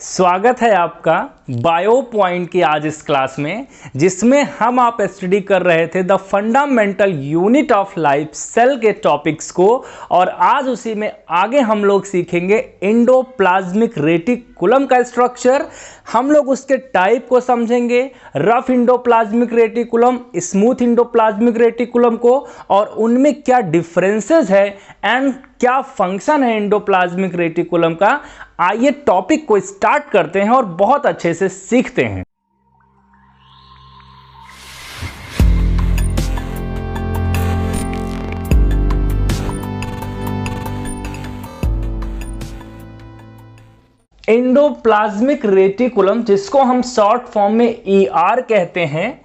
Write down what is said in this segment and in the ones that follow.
स्वागत है आपका बायो पॉइंट की आज इस क्लास में, जिसमें हम आप स्टडी कर रहे थे the fundamental unit of life cell के टॉपिक्स को। और आज उसी में आगे हम लोग सीखेंगे एंडोप्लाज्मिक रेटिकुलम का स्ट्रक्चर। हम लोग उसके टाइप को समझेंगे, rough endoplasmic reticulum, smooth endoplasmic reticulum को, और उनमें क्या डिफरेंसेस है एंड क्या फंक्शन है एंडोप्लाज्मिक रेटिकुलम का। आइए टॉपिक को स्टार्ट करते हैं और बहुत अच्छे से सीखते हैं। एंडोप्लाज्मिक रेटिकुलम, जिसको हम शॉर्ट फॉर्म में ER कहते हैं,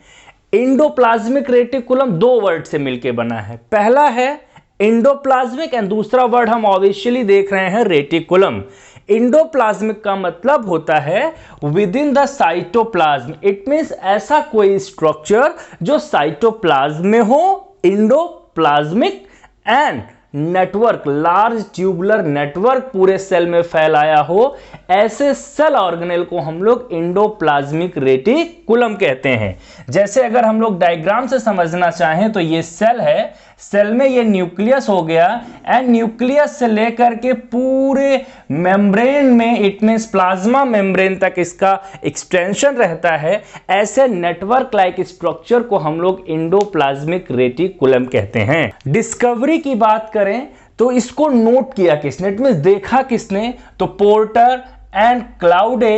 एंडोप्लाज्मिक रेटिकुलम दो वर्ड से मिलकर बना है। पहला है एंडोप्लाज्मिक एंड दूसरा वर्ड हम ऑब्वियसली देख रहे हैं रेटिकुलम। एंडोप्लाज्मिक का मतलब होता है with in the cytoplasm. It means ऐसा कोई स्ट्रक्चर जो साइटोप्लाज्म में हो, endoplasmic and network, large tubular network पूरे सेल में फैलाया हो, ऐसे सेल ऑर्गेनेल को हम लोग एंडोप्लाज्मिक रेटिकुलम कहते हैं। जैसे अगर हम लोग डायग्राम से समझना चाहें तो ये सेल है, सेल में ये न्यूक्लियस हो गया एंड न्यूक्लियस से लेकर के पूरे मेम्ब्रेन में, इट मींस प्लाज्मा मेम्ब्रेन तक इसका एक्सटेंशन रहता है। ऐसे नेटवर्क लाइक स्ट्रक्चर को हम लोग एंडोप्लाज्मिक रेटिकुलम कहते हैं। डिस्कवरी की बात करें तो इसको नोट किया किसने, इट मींस देखा किसने, तो पोर्टर एंड क्लाउडे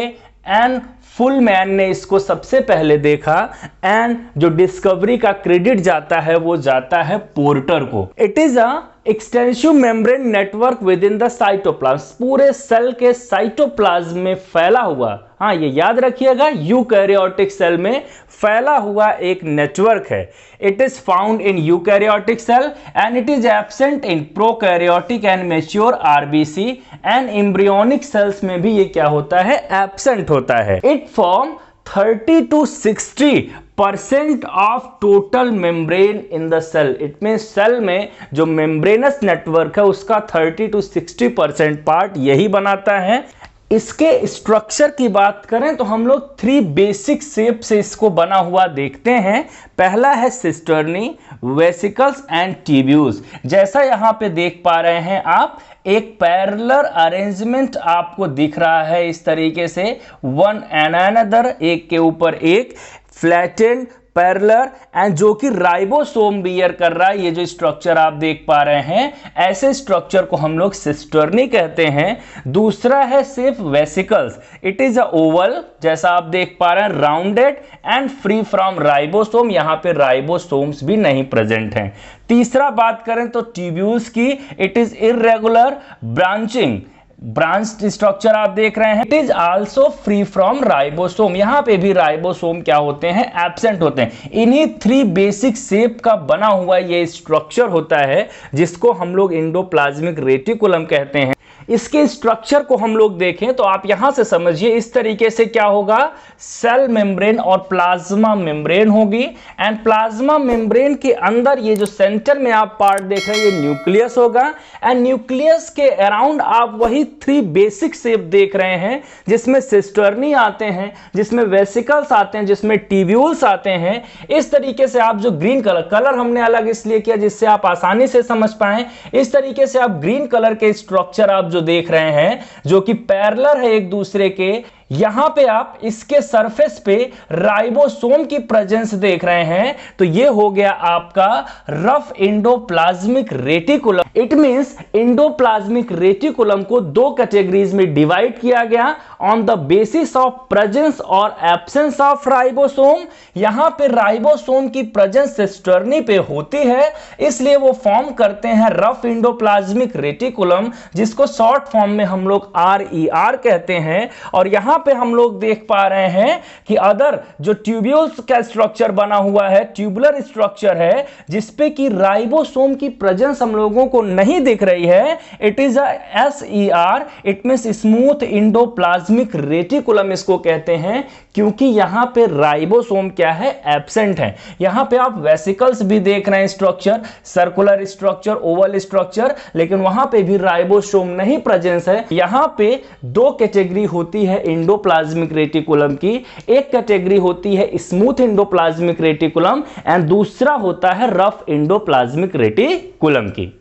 एंड फुलमैन ने इसको सबसे पहले देखा। एंड जो डिस्कवरी का क्रेडिट जाता है वो जाता है पोर्टर को। It is a extensive membrane network with in the cytoplasm, पूरे सेल के साइटोप्लाज्म में फैला हुआ, हाँ ये याद रखिएगा, यूकैरियोटिक सेल में फैला हुआ एक नेटवर्क है। It is found in eukaryotic cell and it is absent in prokaryotic and mature RBC and embryonic cells में भी ये क्या होता है, एब्सेंट होता है। It form 30 to 60% of total membrane in the cell. It mean cell में जो मेम्ब्रेनस नेटवर्क है उसका 30 to 60% पार्ट यही बनाता है। इसके स्ट्रक्चर की बात करें तो हम लोग 3 बेसिक शेप से इसको बना हुआ देखते हैं। पहला है सिस्टर्नी, वेसिकल्स एंड ट्यूब्यूल्स। जैसा यहां पे देख पा रहे हैं आप, एक पैरेलल अरेंजमेंट आपको दिख रहा है इस तरीके से, वन एंड अनदर, एक के ऊपर एक, फ्लैटेंड, पैरेलल, एंड जो कि राइबोसोम बियर कर रहा है। ये जो स्ट्रक्चर आप देख पा रहे हैं, ऐसे स्ट्रक्चर को हम लोग सिस्टर्नी कहते हैं। दूसरा है सिर्फ vesicles. It is a Oval, जैसा आप देख पा रहे हैं, rounded and free from ribosome. यहां पे राइबोसोम्स भी नहीं प्रेजेंट हैं। तीसरा बात करें तो ट्यूब्यूल्स की, it is irregular branching, branch structure आप देख रहे हैं। It is also free from ribosome, यहां पे भी राइबोसोम क्या होते हैं, एब्सेंट होते हैं। इन्हीं 3 बेसिक शेप का बना हुआ ये स्ट्रक्चर होता है जिसको हम लोग एंडोप्लाज्मिक रेटिकुलम कहते हैं। इसके स्ट्रक्चर को हम लोग देखें तो आप यहां से समझिए, इस तरीके से क्या होगा, सेल मेम्ब्रेन और प्लाज्मा मेम्ब्रेन होगी। एंड प्लाज्मा मेम्ब्रेन के अंदर ये जो सेंटर में आप पार्ट देख रहे हैं ये न्यूक्लियस होगा। एंड न्यूक्लियस के अराउंड आप वही 3 बेसिक शेप देख रहे हैं, जिसमें सिस्टर्नी आते हैं, जिसमें वेसिकल्स आते हैं, जिसमें ट्यूब्यूल्स आते हैं। इस तरीके से आप जो ग्रीन कलर हमने अलग इसलिए किया जिससे आप आसानी से समझ पाएं। इस तरीके से आप ग्रीन कलर के स्ट्रक्चर आप जो देख रहे हैं, जो कि पैरेलल है एक दूसरे के, यहां पे आप इसके सरफेस पे राइबोसोम की प्रेजेंस देख रहे हैं। तो ये हो गया आपका rough endoplasmic reticulum. It means endoplasmic reticulum को 2 कैटेगरीज में डिवाइड किया गया on the basis of presence और एब्सेंस ऑफ राइबोसोम। यहां पे राइबोसोम की प्रेजेंस सिस्टर्नी पे होती है, इसलिए वो फॉर्म करते हैं रफ एंडोप्लाज्मिक रेटिकुलम, जिसको शॉर्ट फॉर्म में हम लोग RER कहते हैं। और यहां पे हम लोग देख पा रहे हैं कि अदर जो ट्यूब्यूल्स का स्ट्रक्चर बना हुआ है, ट्यूबुलर स्ट्रक्चर है, जिसपे कि राइबोसोम की प्रेजेंस हम लोगों को नहीं दिख रही है। It is a SER, it means smooth endoplasmic reticulum इसको कहते हैं, क्योंकि यहां पे राइबोसोम क्या है, एब्सेंट है। यहां पे आप वेसिकल्स भी देख रहे हैं structure, circular structure, Oval structure, लेकिन वहां पे भी राइबोसोम नहीं प्रेजेंस है। यहां पे 2 कैटेगरी होती है एंडोप्लाज्मिक रेटिकुलम की। एक कैटेगरी होती है स्मूथ एंडोप्लाज्मिक रेटिकुलम एंड दूसरा होता है रफ एंडोप्लाज्मिक रेटिकुलम की।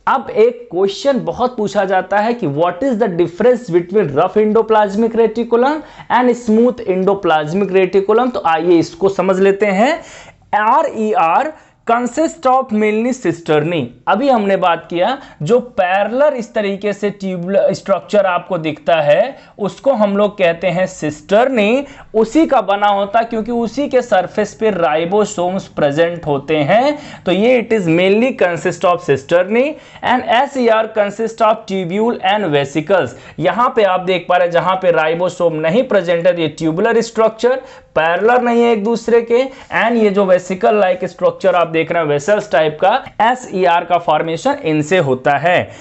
अब एक क्वेश्चन बहुत पूछा जाता है कि what is the difference between rough endoplasmic reticulum and smooth endoplasmic reticulum. तो आइए इसको समझ लेते हैं। RER consist of mainly cisternae. अभी हमने बात किया जो पैरेलल इस तरीके से ट्यूबुलर स्ट्रक्चर आपको दिखता है उसको हम लोग कहते हैं सिस्टर्नी। उसी का बना होता क्योंकि उसी के सरफेस पे राइबोसोम्स प्रेजेंट होते हैं, तो ये it is mainly consist of cisternae. And SER consist of tubule and vesicles. यहां पे आप देख पा रहे हैं जहां पे राइबोसोम नहीं प्रेजेंट है, ये ट्यूबुलर स्ट्रक्चर पैरेलल नहीं है एक दूसरे के, एंड ये जो वेसिकल लाइक स्ट्रक्चर आप देख रहे हैं वेसल्स टाइप का, SER का फॉर्मेशन इनसे होता है।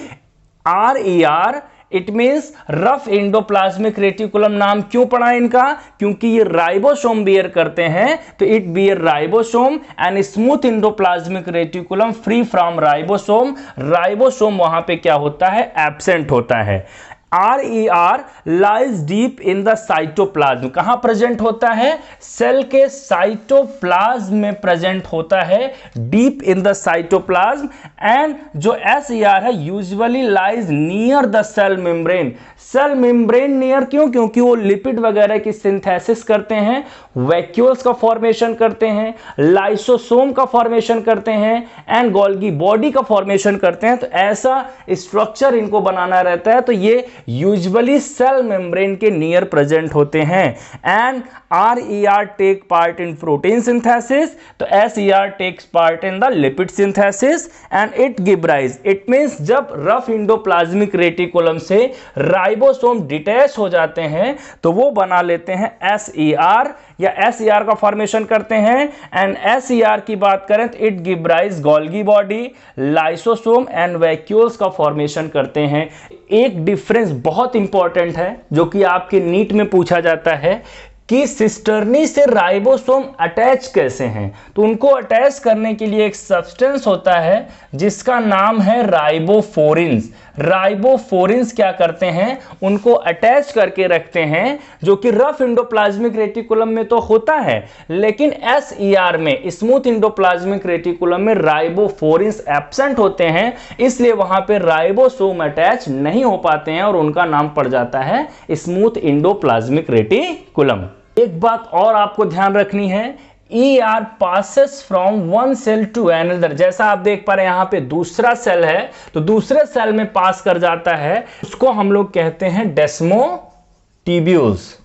RER it means rough endoplasmic reticulum. नाम क्यों पड़ा इनका? क्योंकि ये राइबोसोम बियर करते हैं, तो it bear ribosome. And smooth endoplasmic reticulum free from ribosome. Ribosome वहां पे क्या होता है? एब्सेंट होता है। RER lies deep in the cytoplasm. कहां प्रेजेंट होता है? सेल के साइटोप्लाज्म में प्रेजेंट होता है, deep in the cytoplasm. And जो SER है usually lies near the cell membrane. Cell membrane near क्यों? क्योंकि वो लिपिड वगैरह की सिंथेसिस करते हैं, वैक्यूल्स का फॉर्मेशन करते हैं, लाइसोसोम का फॉर्मेशन करते हैं एंड गोल्गी बॉडी का फॉर्मेशन करते हैं। तो ऐसा स्ट्रक्चर इनको बनाना रहता है, तो ये यूजुअली सेल मेम्ब्रेन के नियर प्रेजेंट होते हैं। And RER take part in protein synthesis, तो SER takes part in the lipid synthesis and it give rise. It means जब रफ एंडोप्लाज्मिक रेटिकुलम से राइबोसोम डिटैच हो जाते हैं तो वो बना लेते हैं SER या SER का फॉर्मेशन करते हैं। एंड SER की बात करें तो it give rise Golgi body, lysosome and vacuoles का फॉर्मेशन करते हैं। एक डिफरेंस बहुत इंपॉर्टेंट है जो कि आपके नीट में पूछा जाता है कि सिस्टर्नी से राइबोसोम अटैच कैसे हैं। तो उनको अटैच करने के लिए एक सब्सटेंस होता है जिसका नाम है राइबोफोरिन्स। राइबोफोरिन्स क्या करते हैं? उनको अटैच करके रखते हैं, जो कि रफ एंडोप्लाज्मिक रेटिकुलम में तो होता है, लेकिन SER में स्मूथ एंडोप्लाज्मिक रेटिकुलम में राइबोफोरिन्स एब्सेंट होते हैं, इसलिए वहां पे राइबोसोम अटैच नहीं हो पाते हैं और उनका नाम पड़ जाता है स्मूथ एंडोप्लाज्मिक रेटिकुलम। एक बात और आपको ध्यान रखनी है, ER passes from one cell to another। जैसा आप देख पा रहे हैं यहां पे दूसरा सेल है, तो दूसरे सेल में पास कर जाता है, उसको हम लोग कहते हैं डेस्मोटिब्यूल्स।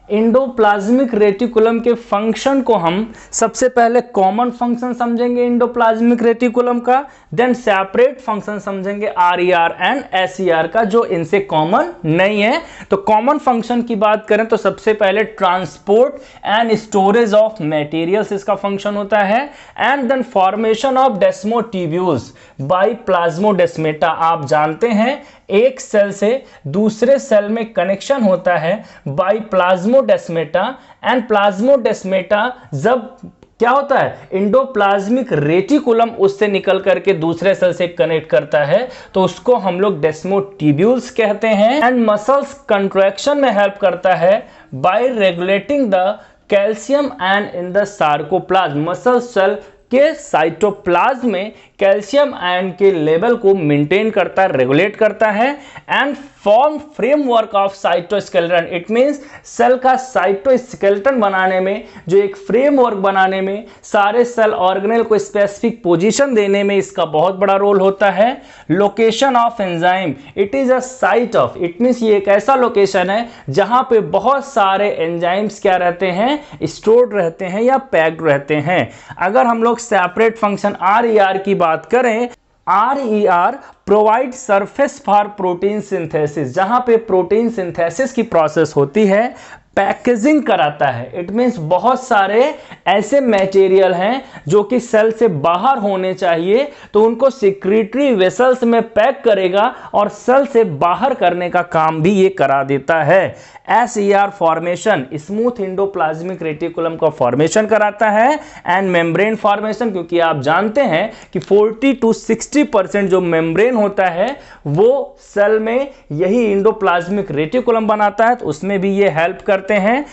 एंडोप्लाज्मिक रेटिकुलम के फंक्शन को हम सबसे पहले कॉमन फंक्शन समझेंगे एंडोप्लाज्मिक रेटिकुलम का, देन सेपरेट फंक्शन समझेंगे RER एंड SER का जो इनसे कॉमन नहीं है। तो कॉमन फंक्शन की बात करें तो सबसे पहले transport and storage of materials इसका फंक्शन होता है, and then formation of desmotubules by plasmodesmata. आप जानते हैं एक सेल से दूसरे सेल में कनेक्शन होता है बाय प्लाज्मोडेस्मेटा, एंड प्लाज्मोडेस्मेटा जब क्या होता है एंडोप्लाज्मिक रेटिकुलम उससे निकल करके दूसरे सेल से कनेक्ट करता है, तो उसको हम लोग डेस्मोटिब्यूल्स कहते हैं। एंड मसल्स कंट्रैक्शन में हेल्प करता है by regulating the calcium and in the sarcoplasm. Muscle cell के साइटोप्लाज्म में कैल्शियम आयन के लेवल को मेंटेन करता है, रेगुलेट करता है। And form framework of cytoskeleton, it means cell का साइटोस्केलेटन बनाने में, जो एक फ्रेमवर्क बनाने में, सारे सेल ऑर्गेनेल को स्पेसिफिक पोजीशन देने में इसका बहुत बड़ा रोल होता है। Location of enzyme, it is a site of, it means ये एक ऐसा लोकेशन है जहां पे बहुत सारे एंजाइम्स क्या रहते हैं, स्टोर्ड रहते हैं या पैक्ड रहते हैं। अगर हम लोग सेपरेट फंक्शन RER की बात करें, RER provide surface for protein synthesis. जहां पे प्रोटीन सिंथेसिस की प्रोसेस होती है, पैकेजिंग कराता है। इट मीन्स बहुत सारे ऐसे मटेरियल हैं जो कि सेल से बाहर होने चाहिए, तो उनको सिक्रीटरी वेसल्स में पैक करेगा और सेल से बाहर करने का काम भी ये करा देता है। SER formation, smooth endoplasmic reticulum का फॉर्मेशन कराता है, एंड मेम्ब्रेन फॉर्मेशन, क्योंकि आप जानते हैं कि 40 to 60% जो मेम्ब्रेन होता है वो सेल में यही एंडोप्लाज्मिक रेटिकुलम बनाता है, तो उसमें भी ये हेल्प करते हैं।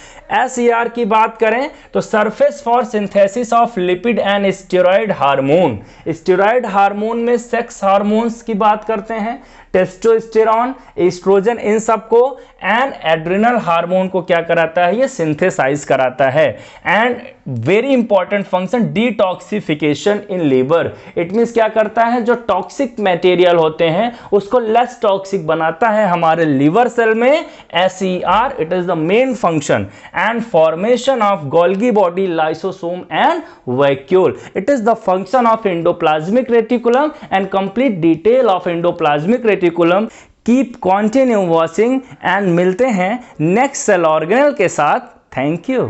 SER की बात करें तो surface for synthesis of lipid and steroid hormone. Steroid hormone में सेक्स हार्मोन्स की बात करते हैं, टेस्टोस्टेरॉन, एस्ट्रोजन, इन सबको, एंड एड्रिनल हार्मोन को क्या कराता है, ये सिंथेसाइज कराता है। And very important function, detoxification in liver. It means क्या करता है, जो टॉक्सिक मटेरियल होते हैं उसको लेस टॉक्सिक बनाता है हमारे लीवर सेल में। SER, it is the main function. And formation of Golgi body, lysosome and vacuole, it is the function of endoplasmic reticulum and complete detail of endoplasmic reticulum. Keep continue watching and मिलते हैं next cell organelle के साथ। Thank you.